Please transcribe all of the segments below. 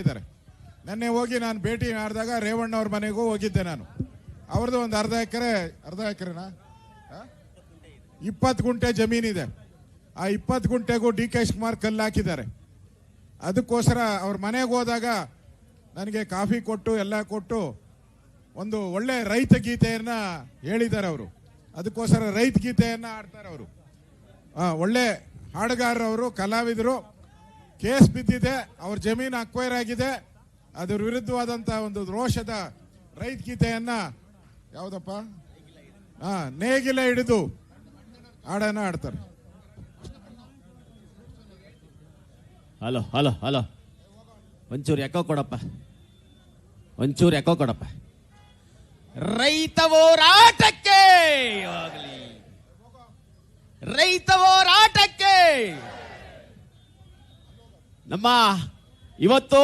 ಇದ್ದಾರೆ. ನೆನ್ನೆ ಹೋಗಿ ನಾನು ಭೇಟಿ ಮಾಡಿದಾಗ ರೇವಣ್ಣ ಅವ್ರ ಮನೆಗೂ ಹೋಗಿದ್ದೆ ನಾನು. ಅವ್ರದ್ದು ಒಂದು ಅರ್ಧ ಎಕರೆನಾ 20 ಗುಂಟೆ ಜಮೀನಿದೆ. ಆ 20 ಗುಂಟೆಗೂ ಡಿ ಕೆ ಶಿವಕುಮಾರ್ ಕಲ್ಲು ಹಾಕಿದ್ದಾರೆ. ಅದಕ್ಕೋಸ್ಕರ ಅವ್ರ ಮನೆಗೆ ಹೋದಾಗ ನನಗೆ ಕಾಫಿ ಕೊಟ್ಟು ಎಲ್ಲ ಕೊಟ್ಟು ಒಂದು ಒಳ್ಳೆ ರೈತ ಗೀತೆಯನ್ನ ಹೇಳಿದ್ದಾರೆ ಅವರು. ಅದಕ್ಕೋಸ್ಕರ ರೈತ ಗೀತೆಯನ್ನ ಆಡ್ತಾರೆ ಅವರು. ಒಳ್ಳೆ ಹಾಡುಗಾರರವರು, ಕಲಾವಿದರು. ಕೇಸ್ ಬಿದ್ದಿದೆ, ಅವ್ರ ಜಮೀನು ಅಕ್ವೈರ್ ಆಗಿದೆ. ಅದ್ರ ವಿರುದ್ಧವಾದಂತಹ ಒಂದು ರೋಷದ ರೈತ ಗೀತೆಯನ್ನ ಯಾವ್ದಪ್ಪ ನೇಗಿಲ ಹಿಡಿದು ಹಾಡನ್ನ ಆಡ್ತಾರೆ. ಹಲೋ ಹಲೋ ಹಲೋ ಒಂಚೂರು ಯಾಕೋ ಕೊಡಪ್ಪ, ಒಂಚೂರು ಯಾಕೋ ಕೊಡಪ್ಪ. ರೈತ ಹೋರಾಟಕ್ಕೆ ಹೋಗಲಿ, ರೈತ ಹೋರಾಟಕ್ಕೆ. ಇವತ್ತು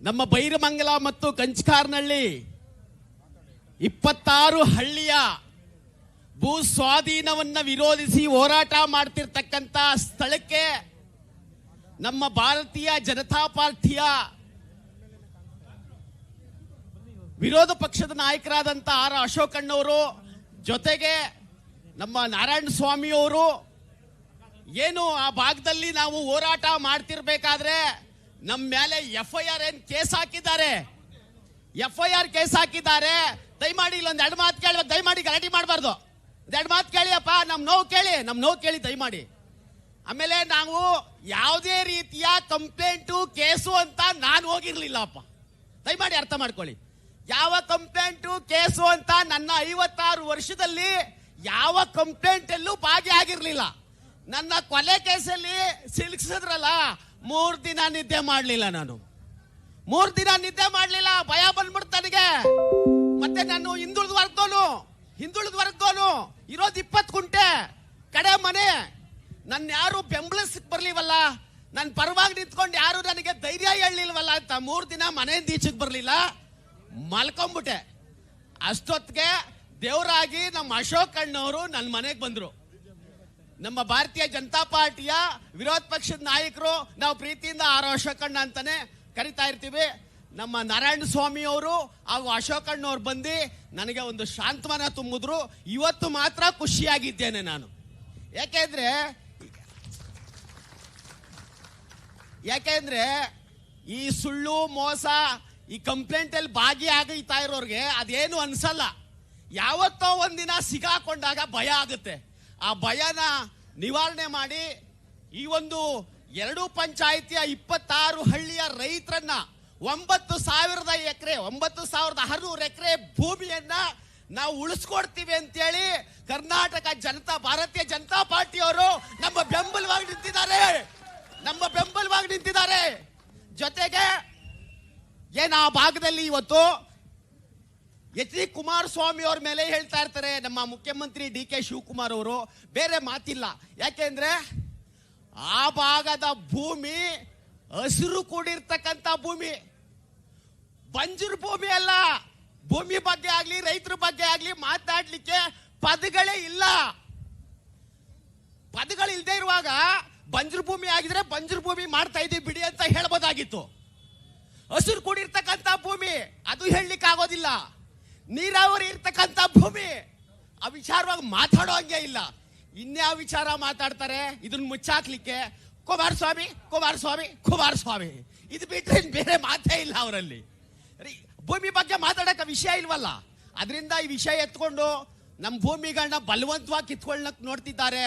ನಮ್ಮ ಬೈರಮಂಗಲ ಮತ್ತು ಕಂಚಕಾರ್ನಹಳ್ಳಿ 26 ಹಳ್ಳಿಯ ಭೂ ಸ್ವಾಧೀನವನ್ನ ವಿರೋಧಿಸಿ ಹೋರಾಟ ಮಾಡ್ತಿರ್ತಕ್ಕಂಥ ಸ್ಥಳಕ್ಕೆ ನಮ್ಮ ಭಾರತೀಯ ಜನತಾ ಪಾರ್ಟಿಯ ವಿರೋಧ ಪಕ್ಷದ ನಾಯಕರಾದಂಥ ಆರ್ ಅಶೋಕಣ್ಣವರು ಜೊತೆಗೆ ನಮ್ಮ ನಾರಾಯಣ ಸ್ವಾಮಿ ಅವರು ಏನು ಆ ಭಾಗದಲ್ಲಿ ನಾವು ಹೋರಾಟ ಮಾಡ್ತಿರ್ಬೇಕಾದ್ರೆ ನಮ್ಮ ಮೇಲೆ FIR ಕೇಸ್ ಹಾಕಿದ್ದಾರೆ. FIR ಕೇಸ್ ಹಾಕಿದ್ದಾರೆ. ದಯಮಾಡಿ ಇಲ್ಲೊಂದು 2 ಮಾತು ಕೇಳಿ, ದಯಮಾಡಿ ಗಲಾಟೆ ಮಾಡಬಾರ್ದು. 2 ಮಾತು ಕೇಳಿಯಪ್ಪ, ನಮ್ಮ ನೋವು ಕೇಳಿ ದಯಮಾಡಿ. ಆಮೇಲೆ ನಾವು ಯಾವುದೇ ರೀತಿಯ ಕಂಪ್ಲೇಂಟು ಕೇಸು ಅಂತ ನಾನು ಹೋಗಿರ್ಲಿಲ್ಲಪ್ಪ, ದಯಮಾಡಿ ಅರ್ಥ ಮಾಡ್ಕೊಳ್ಳಿ. ಯಾವ ಕಂಪ್ಲೇಂಟು ಕೇಸು ಅಂತ ನನ್ನ 56 ವರ್ಷದಲ್ಲಿ ಯಾವ ಕಂಪ್ಲೇಂಟ್ ಎಲ್ಲೂ ಭಾಗಿಯಾಗಿರ್ಲಿಲ್ಲ. ನನ್ನ ಕೊಲೆ ಕೇಸಲ್ಲಿ ಸಿಲುಕಿಸಿದ್ರಲ್ಲ, 3 ದಿನ ನಿದ್ದೆ ಮಾಡಲಿಲ್ಲ ನಾನು. 3 ದಿನ ನಿದ್ದೆ ಮಾಡಲಿಲ್ಲ, ಭಯ ಬಂದ್ಬಿಡ್ತು ನನಗೆ. ಮತ್ತೆ ನಾನು ಹಿಂದುಳಿದ ವರ್ಗದವನು ಇರೋದು 20 ಗುಂಟೆ ಕಡೆ ಮನೆ. ನನ್ನ ಯಾರು ಬೆಂಬಲಿಸಕ್ ಬರ್ಲಿವಲ್ಲ, ನನ್ನ ಪರವಾಗಿ ನಿಂತ್ಕೊಂಡು ಯಾರು ನನಗೆ ಧೈರ್ಯ ಹೇಳಿಲ್ವಲ್ಲ ಅಂತ 3 ದಿನ ಮನೆಯಿಂದ ಈಚೆಗೆ ಬರಲಿಲ್ಲ, ಮಲ್ಕೊಂಡ್ಬಿಟ್ಟೆ. ಅಷ್ಟೊತ್ತಿಗೆ ದೇವರಾಗಿ ನಮ್ಮ ಅಶೋಕ್ ಅಣ್ಣವರು ನನ್ನ ಮನೆಗೆ ಬಂದ್ರು. ನಮ್ಮ ಭಾರತೀಯ ಜನತಾ ಪಾರ್ಟಿಯ ವಿರೋಧ ಪಕ್ಷದ ನಾಯಕರು, ನಾವು ಪ್ರೀತಿಯಿಂದ ಆರ್ ಅಶೋಕಣ್ಣ ಅಂತಾನೆ ಕರಿತಾ ಇರ್ತೀವಿ. ನಮ್ಮ ನಾರಾಯಣ ಸ್ವಾಮಿ ಅವರು ಹಾಗೂ ಅಶೋಕಣ್ಣವ್ರು ಬಂದು ನನಗೆ ಒಂದು ಶಾಂತವನ ತುಂಬಿದ್ರು. ಇವತ್ತು ಮಾತ್ರ ಖುಷಿಯಾಗಿದ್ದೇನೆ ನಾನು. ಯಾಕೆಂದ್ರೆ ಈ ಸುಳ್ಳು ಮೋಸ ಈ ಕಂಪ್ಲೇಂಟ್ ಅಲ್ಲಿ ಭಾಗಿಯಾಗ್ತಾ ಇರೋರ್ಗೆ ಅದೇನು ಅನ್ಸಲ್ಲ. ಯಾವತ್ತೋ ಒಂದಿನ ಸಿಗಾಕೊಂಡಾಗ ಭಯ ಆಗುತ್ತೆ. ಆ ಭಯನ ನಿವಾರಣೆ ಮಾಡಿ ಈ ಒಂದು 2 ಪಂಚಾಯಿತಿಯ 26 ಹಳ್ಳಿಯ ರೈತರನ್ನ 9,000 ಎಕರೆ 9,600 ಎಕರೆ ಭೂಮಿಯನ್ನ ನಾವು ಉಳಿಸ್ಕೊಡ್ತೀವಿ ಅಂತೇಳಿ ಕರ್ನಾಟಕ ಭಾರತೀಯ ಜನತಾ ಪಾರ್ಟಿಯವರು ನಮ್ಮ ಬೆಂಬಲವಾಗಿ ನಿಂತಿದ್ದಾರೆ. ಜೊತೆಗೆ ಏನ್ ಆ ಭಾಗದಲ್ಲಿ ಇವತ್ತು ಎಚ್ ಡಿ ಕುಮಾರಸ್ವಾಮಿ ಅವ್ರ ಮೇಲೆ ಹೇಳ್ತಾ ಇರ್ತಾರೆ ನಮ್ಮ ಮುಖ್ಯಮಂತ್ರಿ ಡಿ ಕೆ ಶಿವಕುಮಾರ್ ಅವರು. ಬೇರೆ ಮಾತಿಲ್ಲ. ಯಾಕೆಂದ್ರೆ ಆ ಭಾಗದ ಭೂಮಿ ಹಸಿರು ಕೂಡಿರ್ತಕ್ಕಂಥ ಭೂಮಿ, ಬಂಜರು ಭೂಮಿ ಅಲ್ಲ. ಭೂಮಿ ಬಗ್ಗೆ ಆಗ್ಲಿ ರೈತರ ಬಗ್ಗೆ ಆಗ್ಲಿ ಮಾತಾಡ್ಲಿಕ್ಕೆ ಪದಗಳೇ ಇಲ್ಲ. ಪದಗಳಿಲ್ಲದೆ ಇರುವಾಗ ಬಂಜರು ಭೂಮಿ ಆಗಿದ್ರೆ ಬಂಜರು ಭೂಮಿ ಮಾಡ್ತಾ ಇದೀವಿ ಬಿಡಿ ಅಂತ ಹೇಳ್ಬೋದಾಗಿತ್ತು. ಹಸಿರು ಕೂಡಿರ್ತಕ್ಕಂಥ ಭೂಮಿ ಅದು ಹೇಳಲಿಕ್ಕೆ ಆಗೋದಿಲ್ಲ. ನೀರಾವರಿ ಇರ್ತಕ್ಕಂಥ ಭೂಮಿ ಆ ವಿಚಾರವಾಗಿ ಮಾತಾಡೋ ಹಂಗೆ ಇಲ್ಲ. ಇನ್ಯಾವ ವಿಚಾರ ಮಾತಾಡ್ತಾರೆ ಇದನ್ನ ಮುಚ್ಚಾಕ್ಲಿಕ್ಕೆ? ಕುಮಾರಸ್ವಾಮಿ ಇದು ಬಿಟ್ರೆ ಬೇರೆ ಮಾತೇ ಇಲ್ಲ ಅವರಲ್ಲಿ. ಭೂಮಿ ಬಗ್ಗೆ ಮಾತಾಡಕ್ಕೆ ವಿಷಯ ಇಲ್ವಲ್ಲ. ಅದರಿಂದ ಈ ವಿಷಯ ಎತ್ಕೊಂಡು ನಮ್ಮ ಭೂಮಿಗಳನ್ನ ಬಲವಂತವಾಗಿ ಕಿತ್ಕೊಳ್ಳಕ್ ನೋಡ್ತಿದ್ದಾರೆ.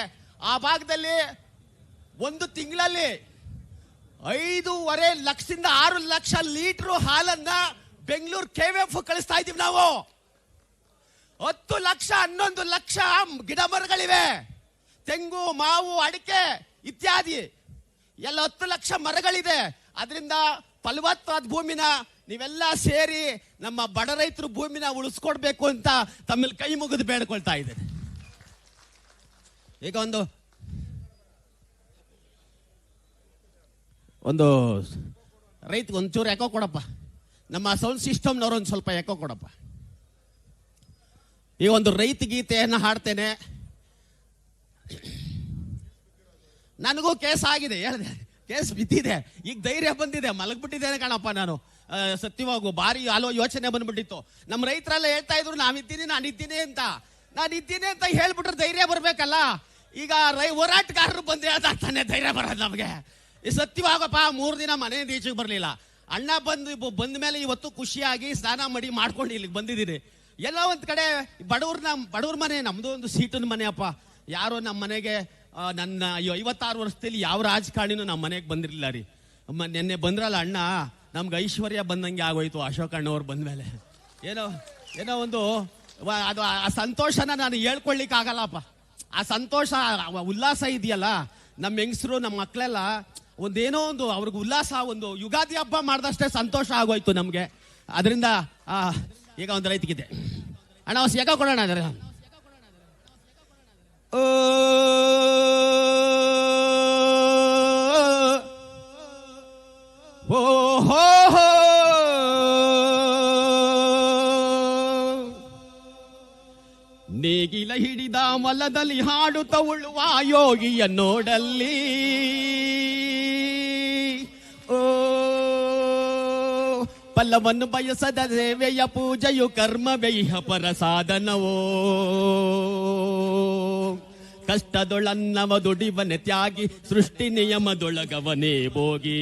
ಆ ಭಾಗದಲ್ಲಿ 1 ತಿಂಗಳಲ್ಲಿ 5.5 ಲಕ್ಷದಿಂದ 6 ಲಕ್ಷ ಲೀಟರ್ ಹಾಲನ್ನ ಬೆಂಗಳೂರು KVF ಕಳಿಸ್ತಾ ಇದೀವಿ ನಾವು. 10 ಲಕ್ಷ 11 ಲಕ್ಷ ಗಿಡ ಮರಗಳಿವೆ. ತೆಂಗು, ಮಾವು, ಅಡಿಕೆ ಇತ್ಯಾದಿ ಎಲ್ಲ 10 ಲಕ್ಷ ಮರಗಳಿದೆ. ಅದರಿಂದ ಫಲವತ್ತಾದ ಭೂಮಿನ ನೀವೆಲ್ಲ ಸೇರಿ ನಮ್ಮ ಬಡ ರೈತರು ಭೂಮಿನ ಉಳಿಸ್ಕೊಡ್ಬೇಕು ಅಂತ ತಮ್ಮಲ್ಲಿ ಕೈ ಮುಗಿದು ಬೇಡ್ಕೊಳ್ತಾ ಇದ್ದೇನೆ. ಈಗ ಒಂದು ರೈತಗೆ ಒಂಚೂರು ಯಾಕೋ ಕೊಡಪ್ಪ. ನಮ್ಮ ಸೌಂಡ್ ಸಿಸ್ಟಮ್ನವ್ರು ಒಂದು ಸ್ವಲ್ಪ ಯಾಕೋ ಕೊಡಪ್ಪ. ಈ ಒಂದು ರೈತ ಗೀತೆಯನ್ನು ಹಾಡ್ತೇನೆ. ನನಗೂ ಕೇಸ್ ಆಗಿದೆ, ಹೇಳಿದೆ ಕೇಸ್ ಬಿದ್ದಿದೆ, ಈಗ ಧೈರ್ಯ ಬಂದಿದೆ, ಮಲಗ್ಬಿಟ್ಟಿದ್ದೇನೆ ಕಣಪ್ಪ ನಾನು. ಸತ್ಯವಾಗು ಭಾರಿ ಯೋಚನೆ ಬಂದ್ಬಿಟ್ಟಿತ್ತು. ನಮ್ಮ ರೈತರೆಲ್ಲ ಹೇಳ್ತಾ ಇದ್ರು ನಾನಿದ್ದೀನಿ ಅಂತ ಹೇಳ್ಬಿಟ್ರೆ ಧೈರ್ಯ ಬರ್ಬೇಕಲ್ಲ. ಈಗ ಹೋರಾಟಗಾರರು ಬಂದ್ರೆ ಅದಾಗ್ತಾನೆ ಧೈರ್ಯ ಬರೋದು ನಮಗೆ. ಈ ಸತ್ಯವಾಗಪ್ಪ 3 ದಿನ ಮನೆಯಿಂದ ಈಚೆಗೆ ಬರಲಿಲ್ಲ. ಅಣ್ಣ ಬಂದ ಮೇಲೆ ಇವತ್ತು ಖುಷಿಯಾಗಿ ಸ್ನಾನ ಮಾಡಿ ಮಾಡ್ಕೊಂಡು ಇಲ್ಲಿಗೆ ಬಂದಿದ್ದೀನಿ. ಎಲ್ಲ ಒಂದ್ ಕಡೆ ಬಡವ್ರ ಮನೆ, ನಮ್ದು ಒಂದು ಸೀಟಿನ ಮನೆ ಅಪ್ಪ. ಯಾರೋ ನಮ್ಮ ಮನೆಗೆ ನನ್ನ 56 ವರ್ಷದಲ್ಲಿ ಯಾವ ರಾಜಕಾರಣಿನೂ ನಮ್ಮ ಮನೆಗೆ ಬಂದಿರಲಿಲ್ಲ ರೀ. ನೆನ್ನೆ ಬಂದ್ರಲ್ಲ ಅಣ್ಣ, ನಮ್ಗೆ ಐಶ್ವರ್ಯ ಬಂದಂಗೆ ಆಗೋಯ್ತು ಅಶೋಕ್ ಅಣ್ಣವ್ರು ಬಂದ್ಮೇಲೆ. ಏನೋ ಒಂದು ಅದು ಆ ಸಂತೋಷನ ನಾನು ಹೇಳ್ಕೊಳ್ಳಿಕ್ಕೆ ಆಗಲ್ಲಪ್ಪ. ಆ ಸಂತೋಷ ಉಲ್ಲಾಸ ಇದೆಯಲ್ಲ, ನಮ್ಮ ಹೆಂಗಸರು ನಮ್ಮ ಮಕ್ಕಳೆಲ್ಲ ಒಂದೇನೋ ಒಂದು ಅವ್ರಿಗೆ ಉಲ್ಲಾಸ, ಒಂದು ಯುಗಾದಿ ಹಬ್ಬ ಮಾಡಿದಷ್ಟೇ ಸಂತೋಷ ಆಗೋಯ್ತು ನಮ್ಗೆ. ಅದರಿಂದ ಈಗ ಒಂದು ರೈತಿಗಿದೆ ಅಣ್ಣ, ಯಾಕ ಕೊಡೋಣ ಅದರ ನೇಗಿಲ ಹಿಡಿದ ಮಲದಲ್ಲಿ ಹಾಡುತ್ತ ಉಳುವ ಯೋಗಿಯ ನೋಡಲ್ಲಿ, ಓ ಫಲವನ್ನು ಬಯಸದ ಸೇವೆಯ ಪೂಜೆಯು ಕರ್ಮವೈಹ ಪರ ಸಾಧನವೋ, ಕಷ್ಟದೊಳನ್ನವ ದುಡಿವನೆ ತ್ಯಾಗಿ ಸೃಷ್ಟಿ ನಿಯಮದೊಳಗವನೇ ಭೋಗಿ,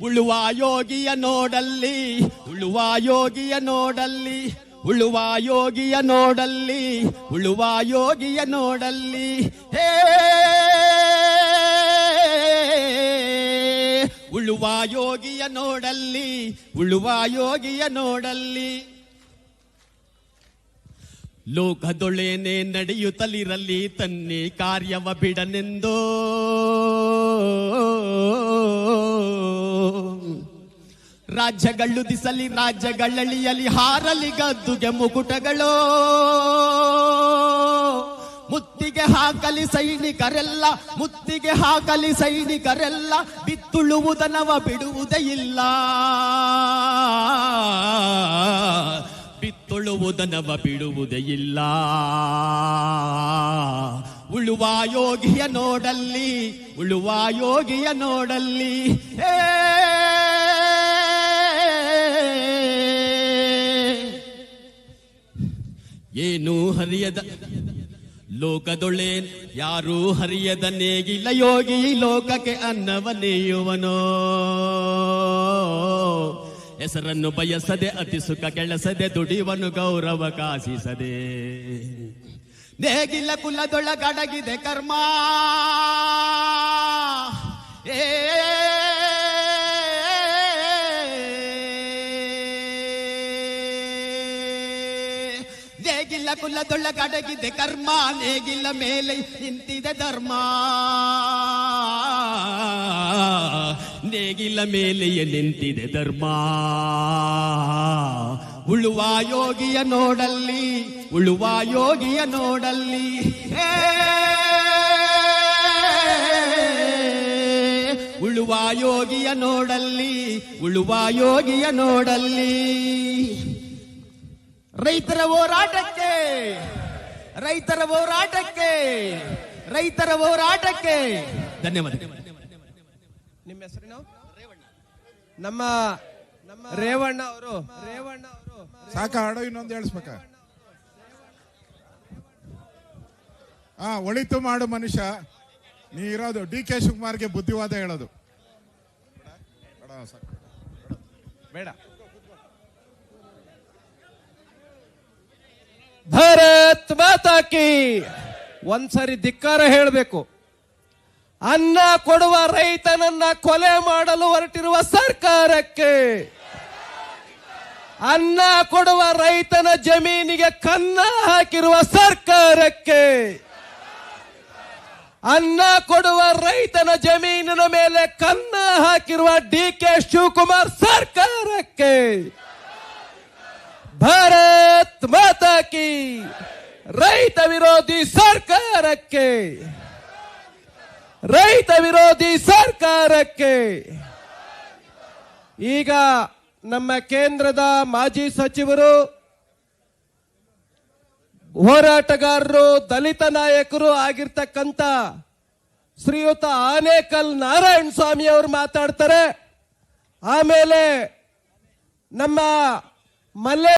ಉಳುವ ಯೋಗಿಯ ನೋಡಲ್ಲಿ, ಉಳುವ ಯೋಗಿಯ ನೋಡಲ್ಲಿ, ಉಳುವ ಯೋಗಿಯ ನೋಡಲ್ಲಿ, ಉಳುವ ಯೋಗಿಯ ನೋಡಲ್ಲಿ, ಹೇ ಉಳುವ ಯೋಗಿಯ ನೋಡಲ್ಲಿ, ಉಳುವ ಯೋಗಿಯ ನೋಡಲ್ಲಿ. ಲೋಕದೊಳೇನೆ ನಡೆಯುತ್ತಲಿರಲಿ ತನ್ನಿ ಕಾರ್ಯವ ಬಿಡನೆಂದೋ, ರಾಜ್ಯಗಳು ದಿಸಲಿ ರಾಜ್ಯಗಳಳಿಯಲಿ ಹಾರಲಿ ಗದ್ದುಗೆ ಮುಕುಟಗಳು, ಮುತ್ತಿಗೆ ಹಾಕಲಿ ಸೈನಿಕರೆಲ್ಲ, ಮುತ್ತಿಗೆ ಹಾಕಲಿ ಸೈನಿಕರೆಲ್ಲ, ಬಿತ್ತುಳುವುದನವ ಬಿಡುವುದೇ ಇಲ್ಲ, ಬಿತ್ತುಳುವುದನವ ಬಿಡುವುದೇ ಇಲ್ಲ. ಉಳುವ ಯೋಗಿಯ ನೋಡಲ್ಲಿ, ಉಳುವ ಯೋಗಿಯ ನೋಡಲ್ಲಿ, ಏನು ಹರಿಯದ ಲೋಕದೊಳೆ ಯಾರೂ ಹರಿಯದ ನೇಗಿಲ ಯೋಗಿ ಲೋಕಕ್ಕೆ ಅನ್ನವನೆಯುವನೋ, ಹೆಸರನ್ನು ಬಯಸದೆ ಅತಿ ಸುಖ ಕೆಳಸದೆ ದುಡಿವನು ಗೌರವ ಕಾಸಿಸದೆ, ನೇಗಿಲ ಕುಲದೊಳಗಡಗಿದೆ ಕರ್ಮ, ನೇಗಿಲ ಕುಲದೊಳಗಡಗಿದೆ ಕರ್ಮ, ನೇಗಿಲ ಮೇಲೆ ನಿಂತಿದೆ ಧರ್ಮ, ನೇಗಿಲ ಮೇಲೆಯೇ ನಿಂತಿದೆ ಧರ್ಮ. ಉಳುವ ಯೋಗಿಯ ನೋಡಲ್ಲಿ, ಉಳುವ ಯೋಗಿಯ ನೋಡಲ್ಲಿ, ಉಳುವ ಯೋಗಿಯ ನೋಡಲ್ಲಿ, ಉಳುವ ಯೋಗಿಯ ನೋಡಲ್ಲಿ. ರೈತರ ಹೋರಾಟಕ್ಕೆ, ರೈತರ ಹೋರಾಟಕ್ಕೆ, ರೈತರ ಹೋರಾಟಕ್ಕೆ. ಧನ್ಯವಾದ. ನಿಮ್ಮ ಹೆಸರೇನು? ನಮ್ಮ ರೇವಣ್ಣ ಅವರು. ಸಾಕ ಹಾಡು ಇನ್ನೊಂದು ಹೇಳಿಸ್ಬೇಕ? ಒಳಿತು ಮಾಡು ಮನುಷ್ಯ. ನೀ ಇರೋದು ಡಿ ಕೆ ಶಿವಕುಮಾರ್ಗೆ ಬುದ್ಧಿವಾದ ಹೇಳೋದು ಬೇಡ. ಭಾರತ್ ಮಾತಾ ಕಿ. ಒಂದ್ಸರಿ ಧಿಕ್ಕಾರ ಹೇಳಬೇಕು. ಅನ್ನ ಕೊಡುವ ರೈತನನ್ನ ಕೊಲೆ ಮಾಡಲು ಹೊರಟಿರುವ ಸರ್ಕಾರಕ್ಕೆ, ಅನ್ನ ಕೊಡುವ ರೈತನ ಜಮೀನಿಗೆ ಕನ್ನ ಹಾಕಿರುವ ಸರ್ಕಾರಕ್ಕೆ, ಅನ್ನ ಕೊಡುವ ರೈತನ ಜಮೀನಿನ ಮೇಲೆ ಕನ್ನ ಹಾಕಿರುವ ಡಿ ಕೆ ಶಿವಕುಮಾರ್ ಸರ್ಕಾರಕ್ಕೆ ಭಾರತ್ ಮಾತಾ ಕಿ. ರೈತ ವಿರೋಧಿ ಸರ್ಕಾರಕ್ಕೆ, ರೈತ ವಿರೋಧಿ ಸರ್ಕಾರಕ್ಕೆ. ಈಗ ನಮ್ಮ ಕೇಂದ್ರದ ಮಾಜಿ ಸಚಿವರು, ಹೋರಾಟಗಾರರು, ದಲಿತ ನಾಯಕರು ಆಗಿರ್ತಕ್ಕಂಥ ಶ್ರೀಯುತ ಆನೇಕಲ್ ನಾರಾಯಣ ಸ್ವಾಮಿ ಅವರು ಮಾತಾಡ್ತಾರೆ. ಆಮೇಲೆ ನಮ್ಮ ಮಲ್ಲೆ